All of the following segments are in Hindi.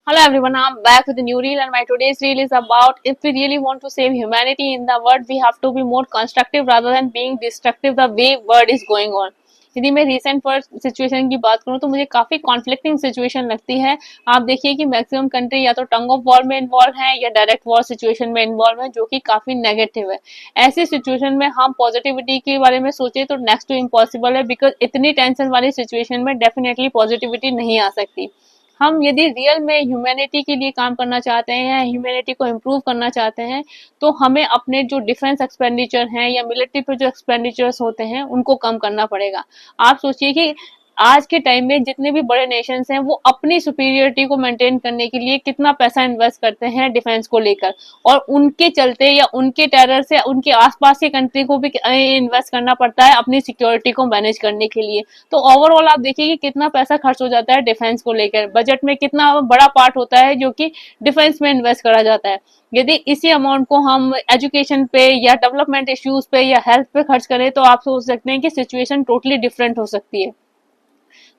Hello everyone, I'm back with a new reel and my today's reel is about if we really want to save humanity in the world, we have to be more constructive rather than being destructive the way world is going on. यदि मैं रिसेंट वर्ल्ड सिचुएशन की बात करूं तो मुझे काफी कॉन्फ्लिक्टिंग सिचुएशन लगती है। आप देखिए कि मैक्सिमम कंट्री या तो टंग ऑफ वॉर में इन्वॉल्व है या डायरेक्ट वॉर सिचुएशन में इन्वॉल्व है, जो कि काफी नेगेटिव है। ऐसी सिचुएशन में हम पॉजिटिविटी के बारे में सोचे तो नेक्स्ट टू इम्पॉसिबल है, बिकॉज इतनी टेंशन वाली सिचुएशन में डेफिनेटली पॉजिटिविटी नहीं आ सकती। हम यदि रियल में ह्यूमैनिटी के लिए काम करना चाहते हैं या ह्यूमैनिटी को इम्प्रूव करना चाहते हैं तो हमें अपने जो डिफेंस एक्सपेंडिचर हैं या मिलिट्री पे जो एक्सपेंडिचर्स होते हैं उनको कम करना पड़ेगा। आप सोचिए कि आज के टाइम में जितने भी बड़े नेशंस हैं वो अपनी सुपीरियरिटी को मेंटेन करने के लिए कितना पैसा इन्वेस्ट करते हैं डिफेंस को लेकर, और उनके चलते या उनके टेरर से उनके आसपास की कंट्री को भी इन्वेस्ट करना पड़ता है अपनी सिक्योरिटी को मैनेज करने के लिए। तो ओवरऑल आप देखिए कि कितना पैसा खर्च हो जाता है डिफेंस को लेकर, बजट में कितना बड़ा पार्ट होता है जो कि डिफेंस में इन्वेस्ट करा जाता है। यदि इसी अमाउंट को हम एजुकेशन पे या डेवलपमेंट इश्यूज पे या हेल्थ पे खर्च करें तो आप सोच सकते हैं कि सिचुएशन टोटली डिफरेंट हो सकती है।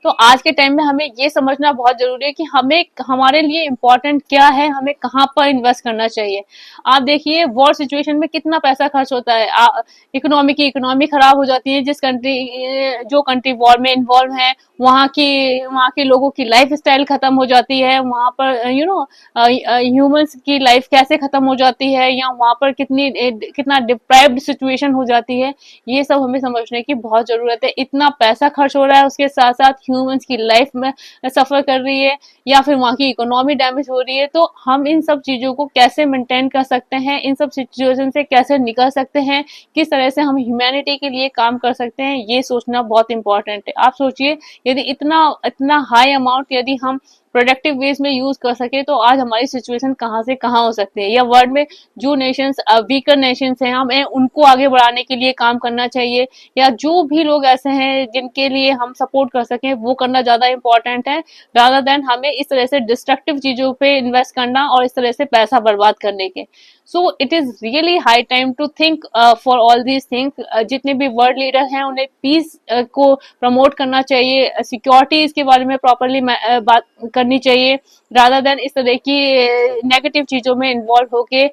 तो आज के टाइम में हमें ये समझना बहुत जरूरी है कि हमें हमारे लिए इम्पोर्टेंट क्या है, हमें कहाँ पर इन्वेस्ट करना चाहिए। आप देखिए वॉर सिचुएशन में कितना पैसा खर्च होता है, इकोनॉमी खराब हो जाती है। जो कंट्री वॉर में इन्वॉल्व है वहाँ के लोगों की लाइफ स्टाइल खत्म हो जाती है, वहाँ पर ह्यूमंस की लाइफ कैसे खत्म हो जाती है या वहाँ पर कितना डिप्राइव्ड सिचुएशन हो जाती है। ये सब हमें समझने की बहुत जरूरत है। इतना पैसा खर्च हो रहा है, उसके साथ साथ ह्यूमंस की लाइफ में सफर कर रही है या फिर वहाँ की इकोनॉमी डैमेज हो रही है। तो हम इन सब चीजों को कैसे मेंटेन कर सकते हैं, इन सब सिचुएशन से कैसे निकल सकते हैं, किस तरह से हम ह्यूमैनिटी के लिए काम कर सकते हैं, ये सोचना बहुत इंपॉर्टेंट है। आप सोचिए यदि इतना इतना हाई अमाउंट यदि हम प्रोडक्टिव वेज में यूज कर सके तो आज हमारी सिचुएशन कहाँ से कहाँ हो सकती है। या वर्ल्ड में जो नेशंस वीकर नेशंस हैं हमें उनको आगे बढ़ाने के लिए काम करना चाहिए, या जो भी लोग ऐसे हैं जिनके लिए हम सपोर्ट कर सकें वो करना ज्यादा इंपॉर्टेंट है, रादर देन हमें इस तरह से डिस्ट्रक्टिव चीजों पे इन्वेस्ट करना और इस तरह से पैसा बर्बाद करने के। So it is really high time to think for all these things. जितने भी वर्ल्ड लीडर हैं उन्हें पीस को प्रमोट करना चाहिए, सिक्योरिटीज के बारे में प्रॉपरली बात करनी चाहिए, रादर देन इस तरह की नेगेटिव चीजों में इन्वॉल्व होके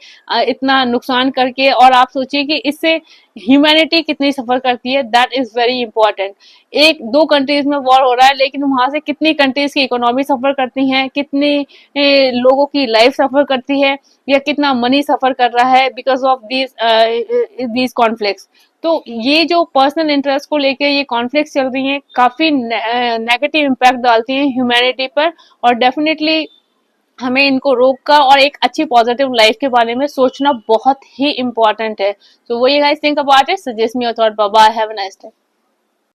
इतना नुकसान करके। और आप सोचिए कि इससे ह्यूमैनिटी कितनी सफर करती है, दैट इज वेरी इंपॉर्टेंट। एक दो कंट्रीज में वॉर हो रहा है लेकिन वहां से कितनी कंट्रीज की इकोनॉमी सफर करती है, कितने लोगों की लाइफ सफर करती है, या कितना मनी सफर कर रहा है बिकॉज ऑफ दीज कॉन्फ्लिक्ट्स। तो ये जो पर्सनल इंटरेस्ट को लेके ये कॉन्फ्लिक्ट चल रही हैं काफी नेगेटिव इम्पैक्ट डालती हैं ह्यूमैनिटी पर, और डेफिनेटली हमें इनको रोक कर और एक अच्छी पॉजिटिव लाइफ के बारे में सोचना बहुत ही इंपॉर्टेंट है। सो वो ये guys think about it, suggest me your thought, bye bye, have a nice day.